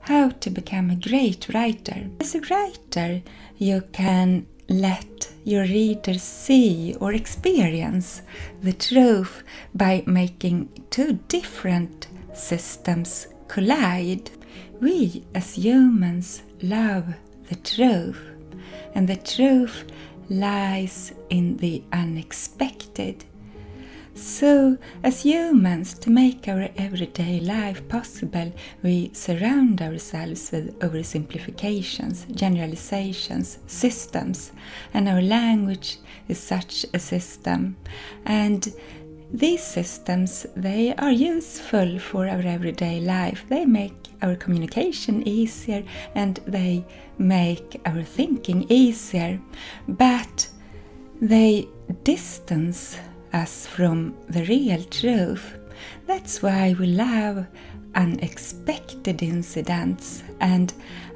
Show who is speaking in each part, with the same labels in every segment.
Speaker 1: how to become a great writer. As a writer, you can let your readers see or experience the truth by making two different systems collide. We as humans love the truth, and the truth lies in the unexpected. So, as humans, to make our everyday life possible, we surround ourselves with oversimplifications, generalizations, systems, and our language is such a system. And these systems, they are useful for our everyday life. They make our communication easier and they make our thinking easier, but they distance us from the real truth. That's why we love unexpected incidents and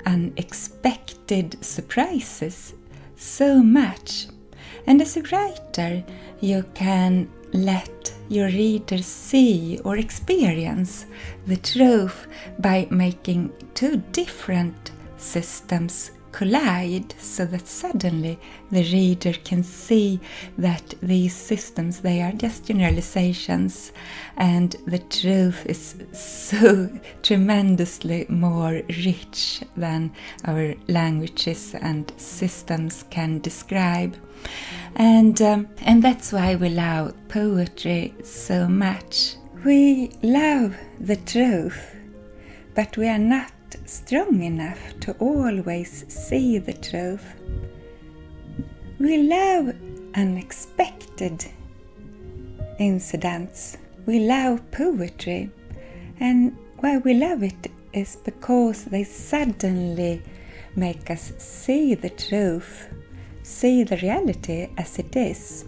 Speaker 1: unexpected surprises so much. And as a writer, you can let your readers see or experience the truth by making two different systems collide, so that suddenly the reader can see that these systems, they are just generalizations, and the truth is so tremendously more rich than our languages and systems can describe. And that's why we love poetry so much. We love the truth, but we are not strong enough to always see the truth. We love unexpected incidents. We love poetry, and why we love it is because they suddenly make us see the truth, see the reality as it is.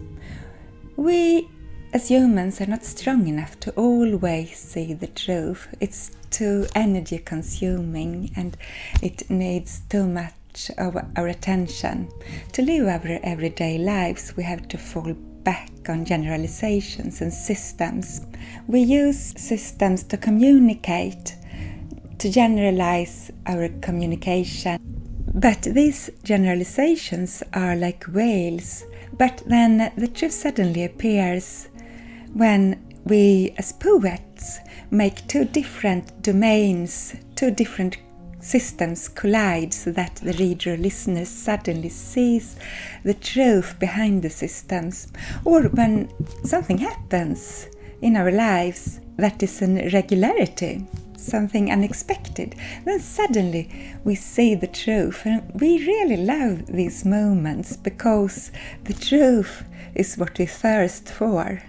Speaker 1: We as humans are not strong enough to always see the truth. It's too energy consuming and it needs too much of our attention. To live our everyday lives, we have to fall back on generalizations and systems. We use systems to communicate, to generalize our communication. But these generalizations are like veils. But then the truth suddenly appears when we as poets make two different domains, two different systems collide, so that the reader or listener suddenly sees the truth behind the systems. Or when something happens in our lives that is an irregularity, something unexpected, then suddenly we see the truth. And we really love these moments because the truth is what we thirst for.